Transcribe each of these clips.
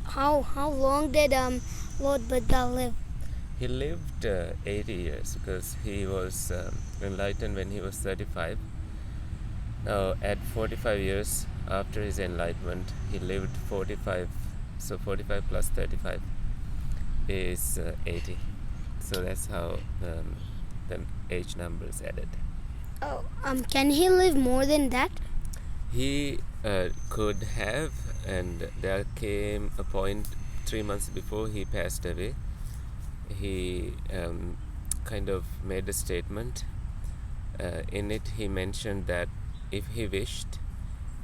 how long did Lord Buddha live? He lived 80 years because he was enlightened when he was 35. Now, at 45 years after his enlightenment, he lived 45. So 45 plus 35 is 80. So that's how the age number is added. Oh, can he live more than that? He could have, and there came a point 3 months before he passed away. He kind of made a statement. In it, he mentioned that if he wished,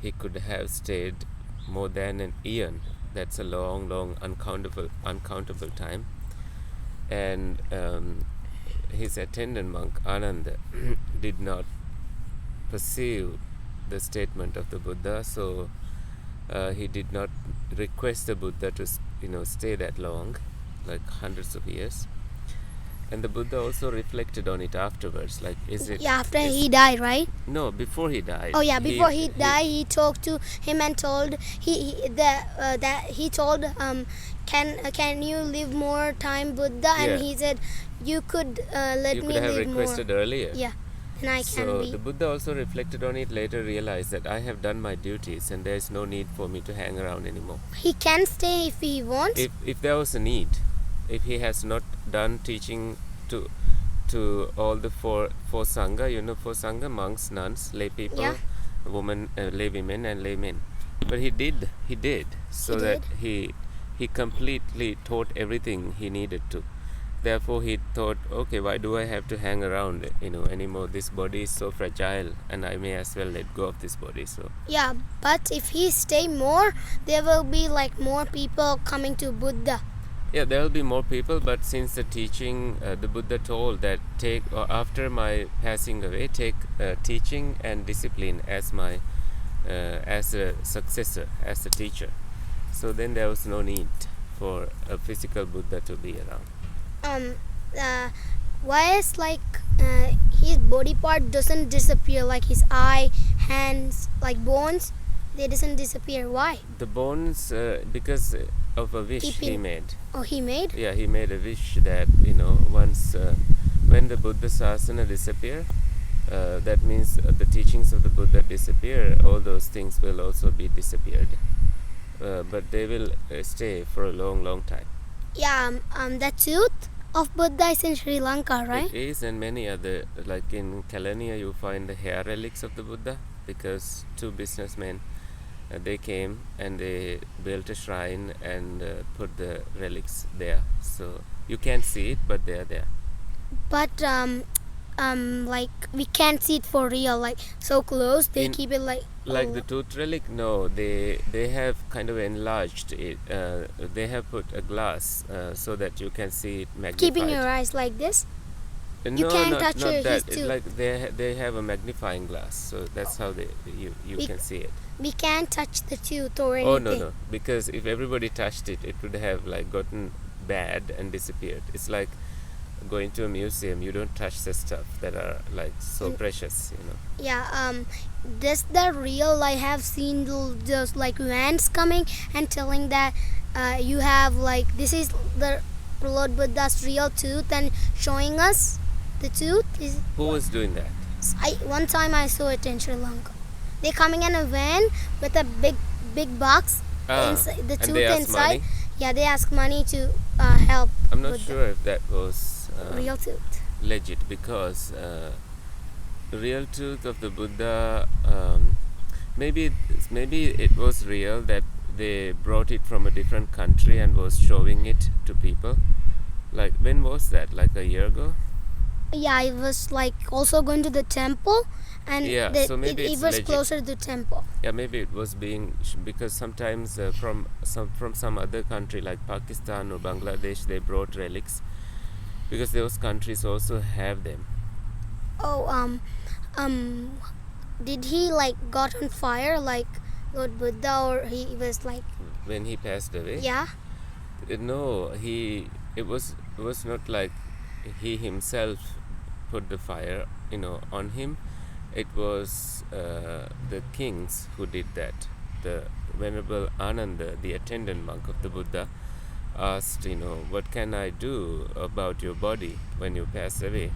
he could have stayed more than an eon. That's a long, uncountable time. And his attendant monk Ananda did not perceive the statement of the Buddha, so he did not request the Buddha to stay that long, like hundreds of years. And the Buddha also reflected on it afterwards, like after he died, right? No, before he died. Oh yeah, before he died, he talked to him and told that he told can you live more time, Buddha? And he said you could let you me could have live requested more. earlier. Yeah, and I can So be. the Buddha also reflected on it, later realized that I have done my duties and there is no need for me to hang around anymore. He can stay if he wants. If there was a need, if he has not done teaching to all the four sangha, four sangha, monks, nuns, lay people, women, lay women and lay men. But he did. So that he completely taught everything he needed to. Therefore he thought, okay, why do I have to hang around anymore? This body is so fragile and I may as well let go of this body. So yeah, but if he stay more, there will be like more people coming to Buddha. Yeah, there will be more people, but since the teaching, the Buddha told that after my passing away, take teaching and discipline as my as a successor, as a teacher. So then there was no need for a physical Buddha to be around. Why is his body part doesn't disappear, like his eye, hands, like bones, they doesn't disappear? Why? The bones, because of a wish he made. Oh, he made? Yeah, he made a wish that once when the Buddha Sasana disappear, that means the teachings of the Buddha disappear, all those things will also be disappeared, but they will stay for a long time. Yeah, the tooth of Buddha is in Sri Lanka, right? It is, and many other, like in Kelaniya you find the hair relics of the Buddha, because two businessmen they came and they built a shrine and put the relics there, so you can't see it, but they are there. But like we can't see it for real, like so close. They keep it like the tooth relic. No, they have kind of enlarged it. They have put a glass so that you can see it magnified. Keeping your eyes like this. You can't touch not that. His tooth. Like they have a magnifying glass, so that's how you can see it. We can't touch the tooth or anything. Oh no, because if everybody touched it, it would have like gotten bad and disappeared. It's like going to a museum. You don't touch the stuff that are like so precious, Yeah. This the real. I have seen those like vans coming and telling that you have like this is the Lord Buddha's real tooth and showing us the tooth. Who was doing that? One time I saw it in Sri Lanka. They're coming in a van with a big box, the tooth inside. Money? Yeah, they ask money to help. I'm not sure if that was real tooth. Legit, because the real tooth of the Buddha, maybe it was real that they brought it from a different country and was showing it to people. Like, when was that? Like a year ago? Yeah, I was like also going to the temple, and so maybe it was closer to the temple. Yeah, maybe it was being because sometimes from some other country like Pakistan or Bangladesh they brought relics, because those countries also have them. Oh, did he like got on fire like Lord Buddha, or he was like when he passed away? Yeah. No, it was not like he himself put the fire on him. It was the kings who did that. the Venerable Ananda, the attendant monk of the Buddha, asked, what can I do about your body when you pass away?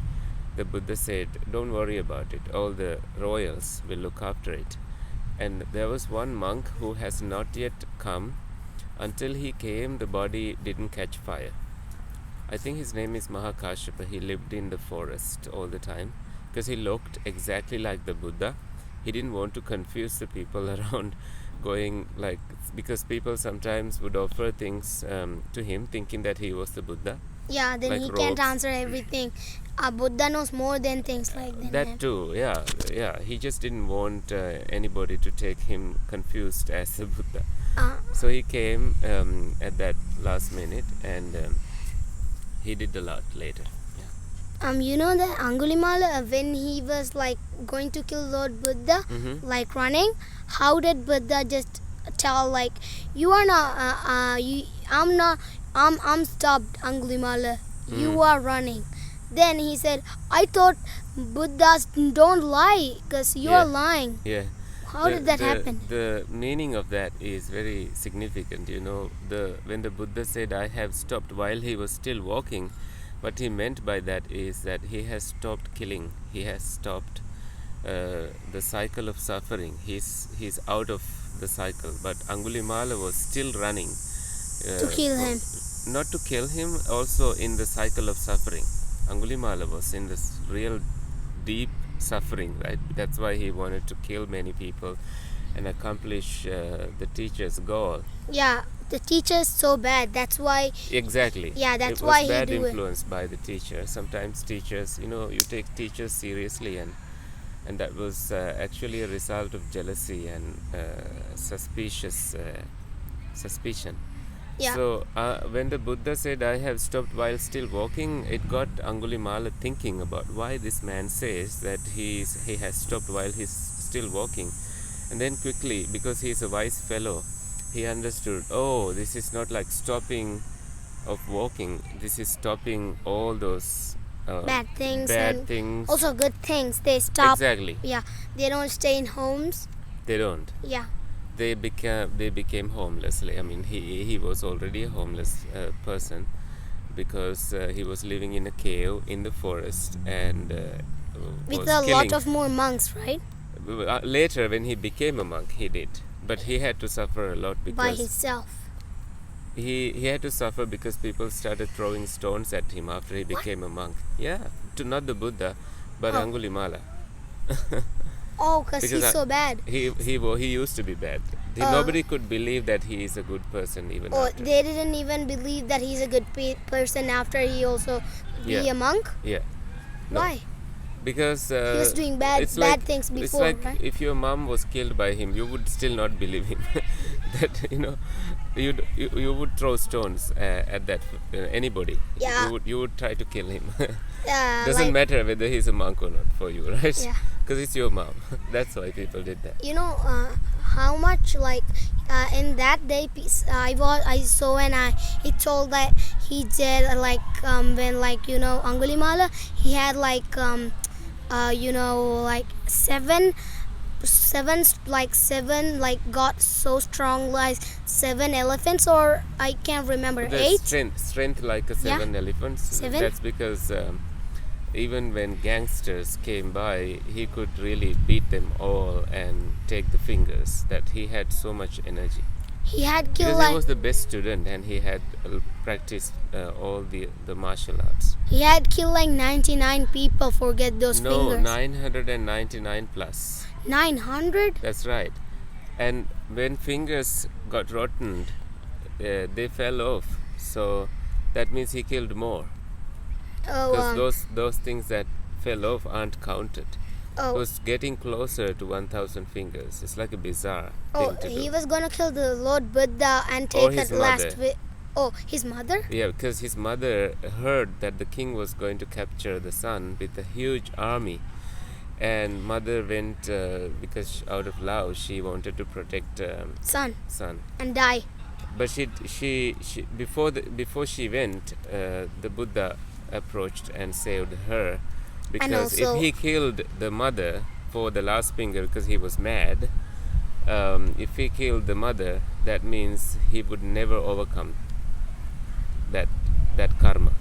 The Buddha said, don't worry about it. All the royals will look after it. And there was one monk who has not yet come. Until he came, the body didn't catch fire. I think his name is Mahakashyapa. He lived in the forest all the time because he looked exactly like the Buddha. He didn't want to confuse the people around because people sometimes would offer things to him thinking that he was the Buddha. Yeah, then like he can't robes. answer everything. Buddha knows more than things like That him. too, yeah. He just didn't want anybody to take him confused as a Buddha. So he came at that last minute, and he did a lot later. You know that Angulimala, when he was like going to kill Lord Buddha, like running, how did Buddha just tell like, you are not, I'm stopped, Angulimala. You are running. Then he said, I thought Buddhas don't lie because you are lying. Yeah. How did that happen? The meaning of that is very significant. When the Buddha said, I have stopped while he was still walking, what he meant by that is that he has stopped killing. He has stopped the cycle of suffering. He's out of the cycle. But Angulimala was still running. To kill him. Not to kill him, also in the cycle of suffering. Angulimala was in this real deep suffering, right? That's why he wanted to kill many people and accomplish the teacher's goal. Yeah, the teacher is so bad. That's why. Exactly. Yeah, that's it why was he bad do it. influence by the teacher. Sometimes teachers, you take teachers seriously, and that was actually a result of jealousy and suspicion. Yeah. So when the Buddha said, I have stopped while still walking, it got Angulimala thinking about why this man says that he has stopped while he's still walking. And then quickly, because he's a wise fellow, he understood, this is not like stopping of walking. This is stopping all those bad things. Bad things. Also good things. They stop. Exactly. Yeah. They don't stay in homes. They don't. Yeah. They became homeless. I mean, he was already a homeless person because he was living in a cave in the forest and with a lot of more monks, right? Later, when he became a monk, he did, but he had to suffer a lot because by himself. He had to suffer because people started throwing stones at him after he became a monk. Yeah, not the Buddha, but Angulimala. Because he's so bad. He used to be bad. Nobody could believe that he is a good person even after. They didn't even believe that he's a good person after he also be a monk? Yeah. No. Why? Because he was doing bad things before, it's like right? If your mom was killed by him, you would still not believe him. That you would throw stones at that anybody. Yeah. You would try to kill him. Yeah. Doesn't matter whether he's a monk or not for you, right? Yeah. Because it's your mom. That's why people did that. How much in that day I saw and he told that he did when Angulimala, he had seven got so strong like 7 elephants, or I can't remember. The 8 strength like a 7 elephants. 7? That's because even when gangsters came by, he could really beat them all and take the fingers. That he had so much energy. He had killed because he was the best student and he had practiced all the martial arts. He had killed 99 people. Forget those fingers. No, 999 plus. 900? That's right. And when fingers got rotten, they fell off. So that means he killed more. Because those things that fell off aren't counted. It was getting closer to 1,000 fingers. It's like a bizarre thing to do. He was gonna kill the Lord Buddha and take it last way. His mother? Yeah, because his mother heard that the king was going to capture the son with a huge army. And mother went because out of love she wanted to protect son and die. But she before she went, the Buddha approached and saved her, because if he killed the mother for the last finger because he was mad, if he killed the mother, that means he would never overcome that karma.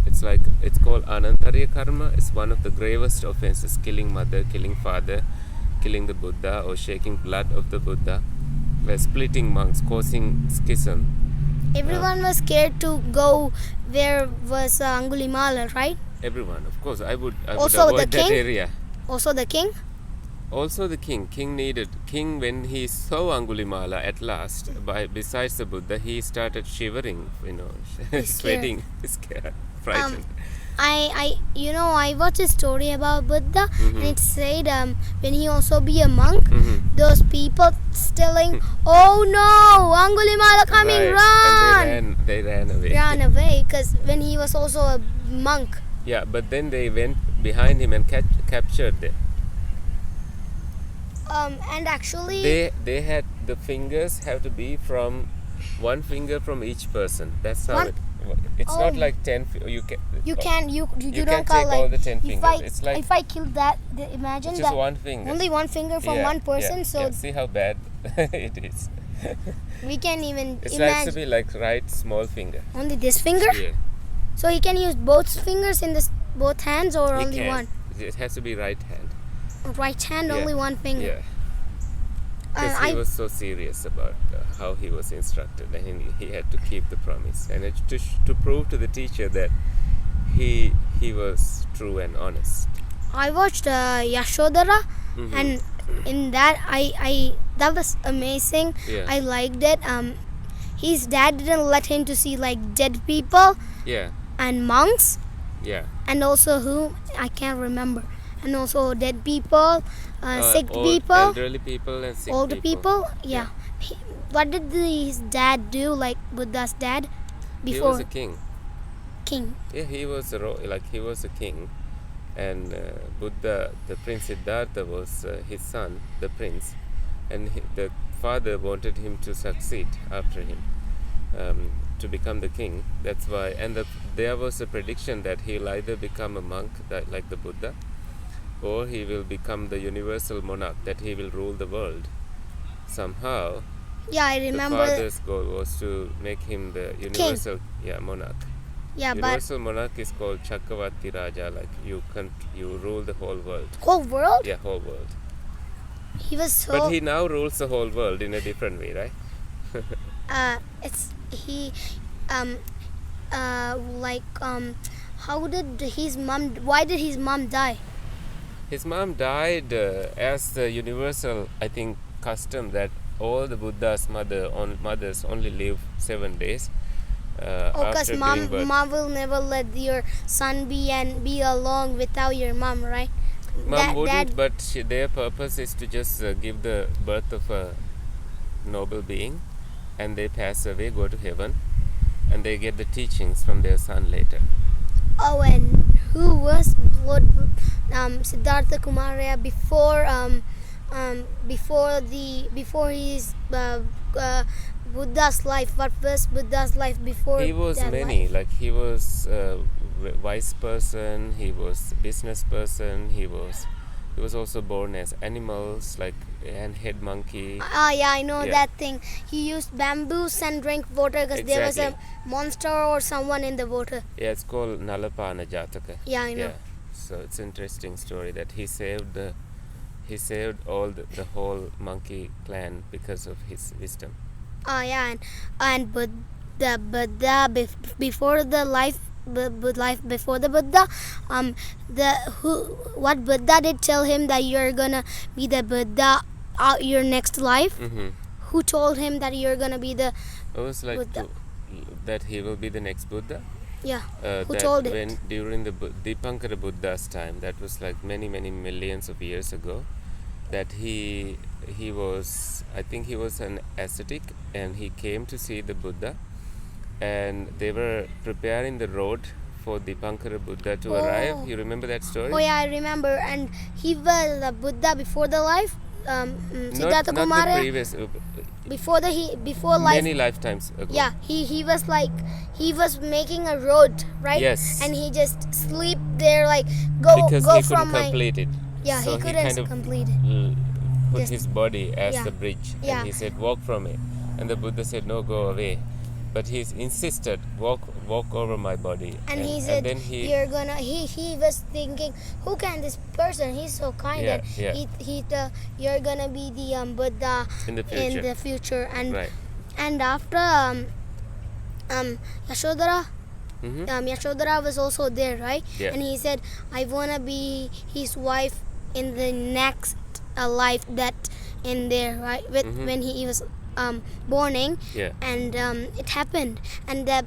It's called Anantariya karma. It's one of the gravest offenses: killing mother, killing father, killing the Buddha, or shaking blood of the Buddha, splitting monks, causing schism. Everyone was scared to go where was Angulimala, right? Everyone, of course. I would Also the avoid that king? area. Also the king? Also the king. King when he saw Angulimala at last, besides the Buddha, he started shivering, sweating, scared, frightened. I watched a story about Buddha, Mhm. and it said when he also be a monk, Mhm. those people telling, "Oh no, Angulimala coming, Right. run!" And they ran away. Ran away because when he was also a monk. Yeah, but then they went behind him and captured them. And actually, They had the fingers have to be from one finger from each person. That's how One- it's Oh. not like 10. You can you you don't can call take like all the 10 if fingers. It's like if I kill that, imagine it's just that one finger. only one finger from Yeah, one person, yeah, so yeah. See how bad it is. we can even It has to imagine be like right small finger. only this finger. Yeah, So he can use both fingers in this both hands or he only can. one. It has to be right hand. Right hand, Yeah, only one finger. Yeah, because he I was so serious about how he was instructed, and he had to keep the promise, and to prove to the teacher that he was true and honest. I watched Yashodhara, Mhm. and in that I that was amazing. Yeah. I liked it. His dad didn't let him to see like dead people Yeah, and monks, yeah. and also who I can't remember, and also dead people, sick people, Elderly people and sick older people. Yeah. Yeah. What did his dad do? Like Buddha's dad, He before was a king. king. Yeah, he was he was a king, and Buddha, the Prince Siddhartha, was his son, the prince, and the father wanted him to succeed after him, to become the king. That's why, and there was a prediction that he'll either become a monk like the Buddha, or he will become the universal monarch, that he will rule the world. Somehow, Yeah, I the remember. father's goal was to make him the universal monarch. Yeah, but Universal monarch is called Chakravarti Raja, like you rule the whole world. whole world. Yeah, whole world. He was so. But he now rules the whole world in a different way, right? It's he how did his mom, why did his mom die? His mom died as the universal, I think, custom that all the Buddha's mothers only live 7 days Because after giving birth. mom will never let your son be alone without your mom, right? Mom wouldn't, Dad, but their purpose is to just give the birth of a noble being, and they pass away, go to heaven, and they get the teachings from their son later. oh, and who was Lord Siddhartha Kumaraya before before his Buddha's life? What was Buddha's life before? He was that many, life? like he was wise person, he was business person, he was also born as animals, like and head monkey. Yeah, I know Yeah. that thing. He used bamboos and drank water because there was a Exactly. monster or someone in the water. Yeah, it's called Nalapana Jataka. Yeah, I know. Yeah, so it's an interesting story that he saved all the whole monkey clan because of his wisdom. Yeah, and Buddha before the life before the Buddha, what Buddha did tell him that you're gonna be the Buddha your next life. Mm-hmm. Who told him that you're gonna be the It was like Buddha. that he will be the next Buddha. Yeah? Who That told it? when during the Dipankara Buddha's time, that was like many millions of years ago, that he was, I think he was an ascetic, and he came to see the Buddha, and they were preparing the road for Dipankara Buddha to arrive. You remember that story? Oh yeah, I remember. And he was the Buddha before the life. Siddhartha not the Kumara previous, before life. many lifetimes ago. Yeah, he was like he was making a road, right? Yes. And he just sleep there, like go Because go he from couldn't my. complete it. Yeah, So he couldn't kind of complete it. put Just- his body as yeah. the bridge, Yeah. and he said, "Walk from it." And the Buddha said, "No, go away." But he insisted, "Walk over my body." And he said, then he "You're gonna." He was thinking, "Who can this person? He's so kind." Yeah, and yeah. You're gonna be the Buddha in the future. in the future. And Right. and after Yashodhara. Mm-hmm. Yashodhara was also there, right? Yeah. And he said, "I wanna be his wife in the next life that in there, right?" With Mhm. when he was borning, Yeah. and it happened, and then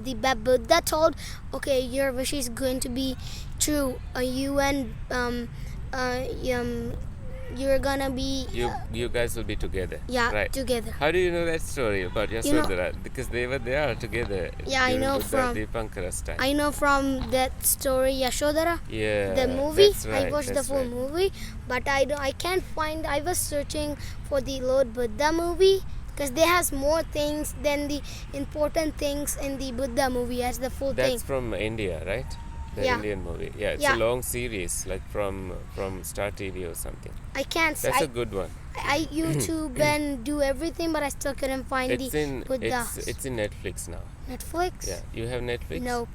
the Buddha told, "Okay, your wish is going to be true. You and you're gonna be You guys will be together. yeah Right. together." How do you know that story about Yasodhara? Because they were there together. Yeah, I during know Buddha from- Dipankara's time. I know from that story Yashodhara. Yeah. The movie, That's right, I watched the that's full right. movie, but I can't find. I was searching for the Lord Buddha movie because they has more things than the important things in the Buddha movie as the full That's thing. from India, right? The Yeah. Indian movie. Yeah, it's Yeah. a long series, like from Star TV or something. I can't. That's a good one. I YouTube and do everything, but I still couldn't find It's the in Buddha. it's in Netflix now. Netflix. Yeah, you have Netflix. Nope.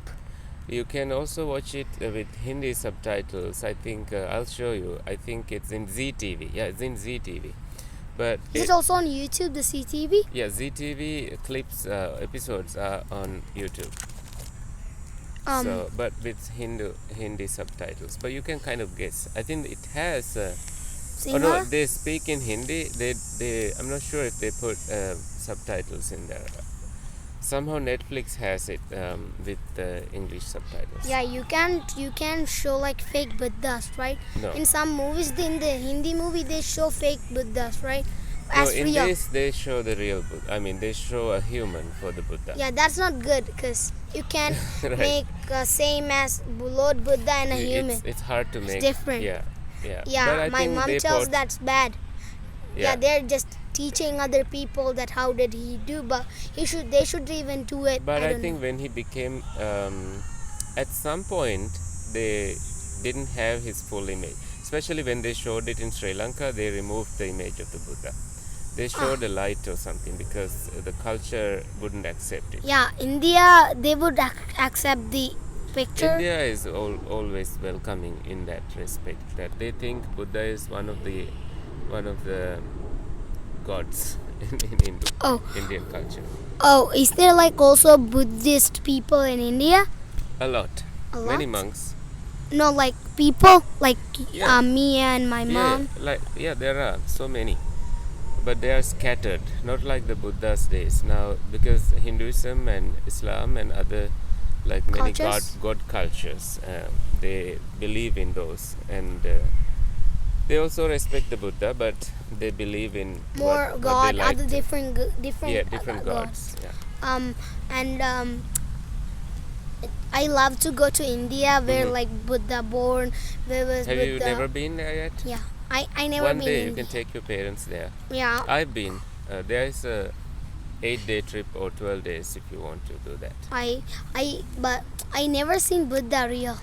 You can also watch it with Hindi subtitles. I think I'll show you. I think it's in ZTV. Yeah, it's in ZTV. But Is it also on YouTube? The CTV. yeah, ZTV clips episodes are on YouTube. But with Hindi subtitles. But you can kind of guess. I think it has. Oh no, Singer? they speak in Hindi. They I'm not sure if they put subtitles in there. Somehow Netflix has it with English subtitles. Yeah, you can show like fake Buddhas, right? No. In some movies, in the Hindi movie, they show fake Buddhas, right? No, As in real. this they show the real Buddha. I mean, they show a human for the Buddha. Yeah, that's not good because you can't Right. make same as Lord Buddha and a human. It's hard to make. different. Yeah, yeah. Yeah, But I my think mom they tells put- that's bad. Yeah, Yeah. they're just teaching other people that how did he do, but they should even do it. But I don't think know. when he became, at some point, they didn't have his full image. Especially when they showed it in Sri Lanka, they removed the image of the Buddha. They showed a light or something because the culture wouldn't accept it. Yeah, India they would accept the picture. India is always welcoming in that respect. That they think Buddha is one of the gods in Indian culture. Oh, is there like also Buddhist people in India? A lot. A Many lot? monks. No, like people like Yeah. me and my mom. There are so many, but they are scattered, not like the Buddha's days now, because Hinduism and Islam and other like many Cultures? god cultures, they believe in those, and they also respect the Buddha, but they believe in More what God, they like other to- different different gods. Yeah. And I love to go to India where Mhm. like Buddha born, where was Have Buddha. you never been there yet? Yeah, I never One been day in you can take your parents there. Yeah, I've been. There is a 8-day trip or 12 days if you want to do that. but I never seen Buddha real.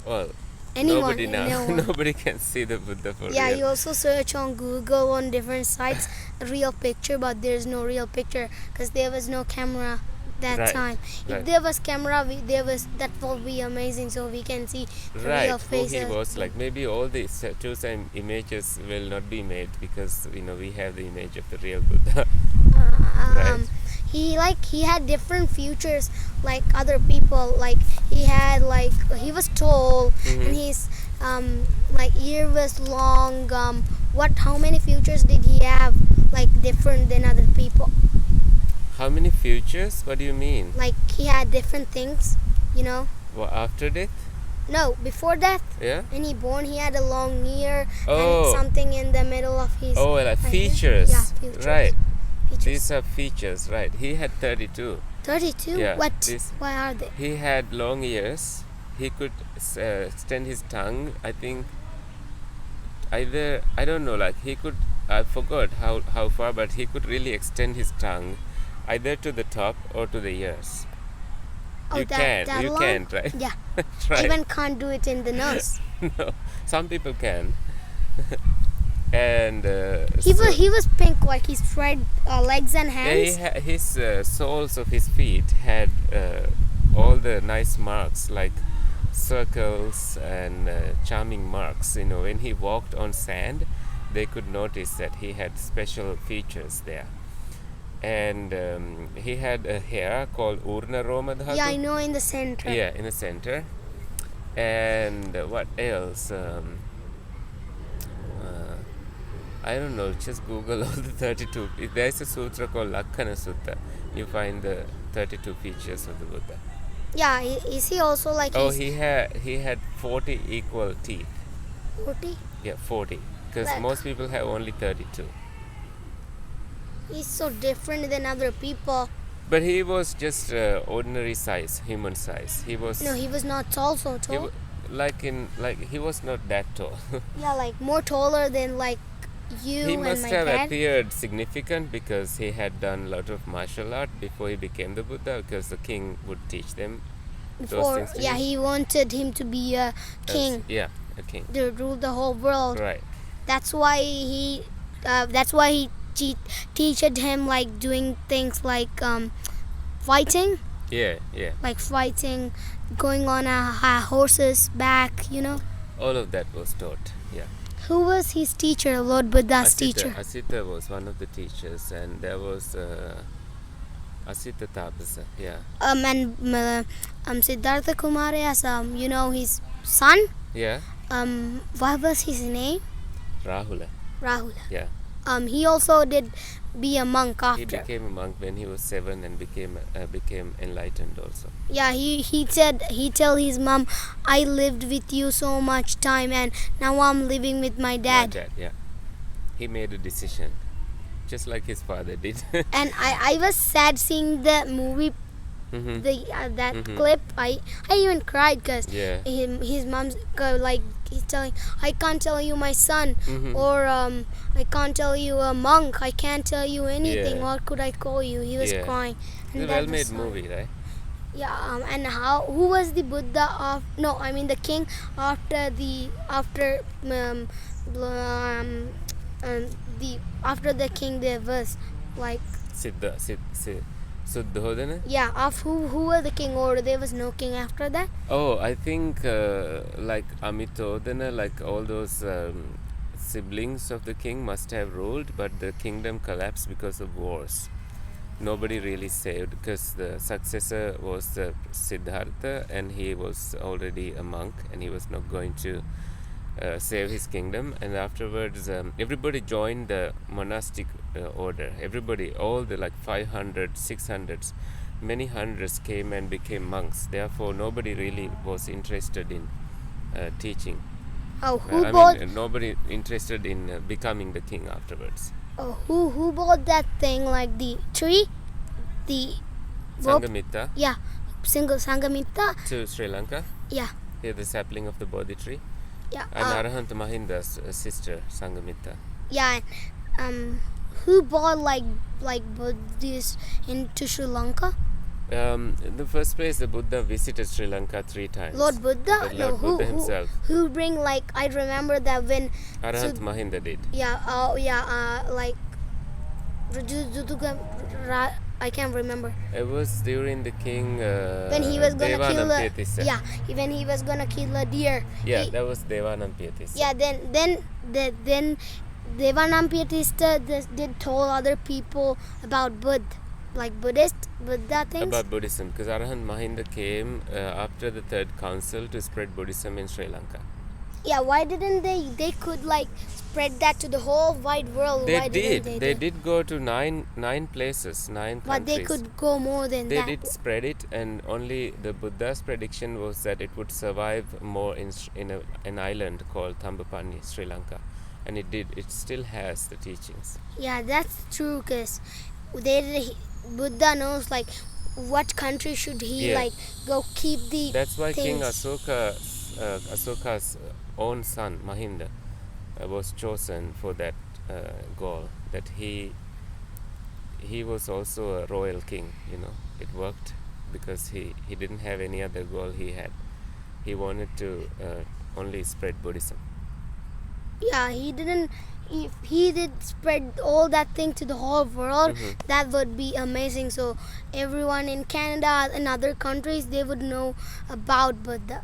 Well, Anyone, nobody now. no one. Nobody can see the Buddha for Yeah, real. you also search on Google on different sites real picture, but there's no real picture because there was no camera that Right, time. right. If there was camera, that will be amazing, so we can see the Right, real who faces. he was like. Maybe all these two same images will not be made because we have the image of the real Buddha. Right. He had different features like other people. Like he was tall Mhm. and his like ear was long. How many features did he have like different than other people? How many futures? What do you mean? Like he had different things, you know. Well, after death? No, before that, Yeah. when he born, he had a long ear Oh. and something in the middle of his. Oh, like here. features. Yeah, features. Right. Features. These are features, right? He had 32. 32. Yeah, What? this- Why are they? He had long ears. He could extend his tongue. I think either I don't know. Like he could. I forgot how far, but he could really extend his tongue, either to the top or to the ears. Oh, You that can. You long? can't, right? Yeah. Right. Even can't do it in the nose. No, some people can. And He was pink, like his straight legs and hands. his soles of his feet had all the nice marks, like circles and charming marks. When he walked on sand, they could notice that he had special features there. And he had a hair called Urna Roma Dhatu. Yeah, I know, in the center. Yeah, in the center. And what else? I don't know, just Google all the 32. There's a sutra called Lakkana Sutta. You find the 32 features of the Buddha. Yeah, is he also like Oh, he had 40 equal teeth. 40? Yeah, 40. Because Like- most people have only 32. He's so different than other people. But he was just ordinary size, human size. He was. No, he was not tall, so he tall. he was not that tall. Yeah, like more taller than like you He and must my have dad. appeared significant because he had done a lot of martial art before he became the Buddha, because the king would teach them those Before, things to yeah, him. he wanted him to be a king, Yeah, a king. to rule the whole world. Right. That's why he teached him like doing things like fighting, Yeah. like fighting, going on a horse's back. All of that was taught. Yeah. Who was his teacher? Lord Buddha's teacher. Asita was one of the teachers, and there was Asita Tapasa. Yeah. And Siddhartha Kumara's his son. Yeah. What was his name? Rahula. Rahula. Yeah. He also did be a monk after. He became a monk when he was 7 and became enlightened also. Yeah, he tell his mom, I lived with you so much time and now I'm living with my dad. My dad, yeah. He made a decision, just like his father did. And I was sad seeing the movie, Mhm. that Mhm. clip. I even cried because Yeah. his mom's like, he's telling, I can't tell you my son, Mhm. or I can't tell you a monk, I can't tell you anything. Yeah. What could I call you? He was Yeah. crying. It's And a that was well-made so- movie, right? Yeah, and who was the Buddha of? No, I mean the king after the king there was like, Suddhodana? yeah, of who was the king, or there was no king after that? Oh, I think like Amitodana, like all those siblings of the king must have ruled, but the kingdom collapsed because of wars. Nobody really saved, because the successor was Siddhartha, and he was already a monk, and he was not going to save his kingdom. And afterwards, everybody joined the monastic order. Everybody, all the like 500, 600s, many hundreds came and became monks. Therefore, nobody really was interested in teaching. Oh, Nobody interested in becoming the king afterwards. Oh, who bought that thing, like the tree, the rope? Sangamitta Yeah, single Sangamitta. to Sri Lanka. Yeah, Here, the sapling of the Bodhi tree. yeah. And Arahant Mahinda's sister, Sangamitta. Yeah, who bought like Buddhists into Sri Lanka? In the first place, the Buddha visited Sri Lanka 3 times. Lord Buddha? The Lord Buddha himself. Who bring, like, I remember that when Arahant Mahinda did. like I can't remember. It was during the king When he was gonna kill Devanampiyathissa. when he was gonna kill a deer. Yeah, He- that was Devanampiyathissa. Yeah, then Devanampiyathissa did told other people about like Buddha things. About Buddhism, because Arahant Mahinda came after the 3rd council to spread Buddhism in Sri Lanka. Yeah, why didn't they could like spread that to the whole wide world? They Why did. didn't They did go to nine places, 9 countries. But they could go more than They that. did spread it, and only the Buddha's prediction was that it would survive more in an island called Thambapani, Sri Lanka, and it did. It still has the teachings. Yeah, that's true, because Buddha knows like what country should he Yeah. like go keep the That's why King things. Asoka's own son Mahinda was chosen for that goal. That he was also a royal king. It worked because he didn't have any other goal he had. He wanted to only spread Buddhism. Yeah, he didn't. If he did spread all that thing to the whole world, that would be amazing. So everyone in Canada and other countries, they would know about Buddha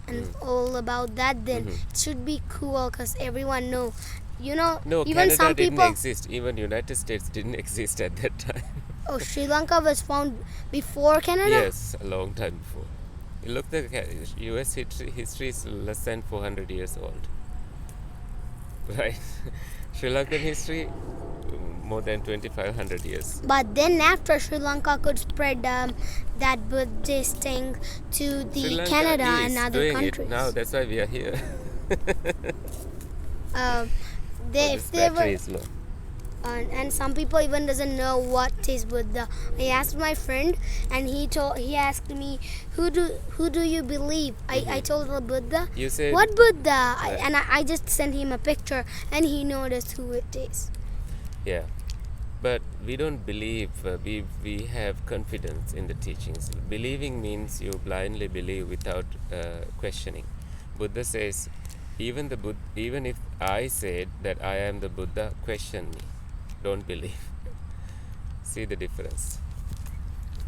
and all about that. Then it should be cool because everyone know. You know, No, even Canada some didn't people. exist. Even United States didn't exist at that time. Oh, Sri Lanka was found before Canada. Yes, a long time before. You look, the U.S. history is less than 400 years old. Right? Sri Lankan history, more than 2,500 years. But then after Sri Lanka could spread that Buddhist thing to Sri the Lanka Canada is and other doing countries. it now. That's why we are here. If this they battery were, is low. and some people even doesn't know what is Buddha. I asked my friend, and he asked me, who do you believe? I told him Buddha. You said What Buddha? Right. And I just sent him a picture, and he noticed who it is. Yeah, but we don't believe. We have confidence in the teachings. Believing means you blindly believe without questioning. Buddha says, even if I said that I am the Buddha, question me. Don't believe. See the difference.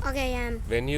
Okay, When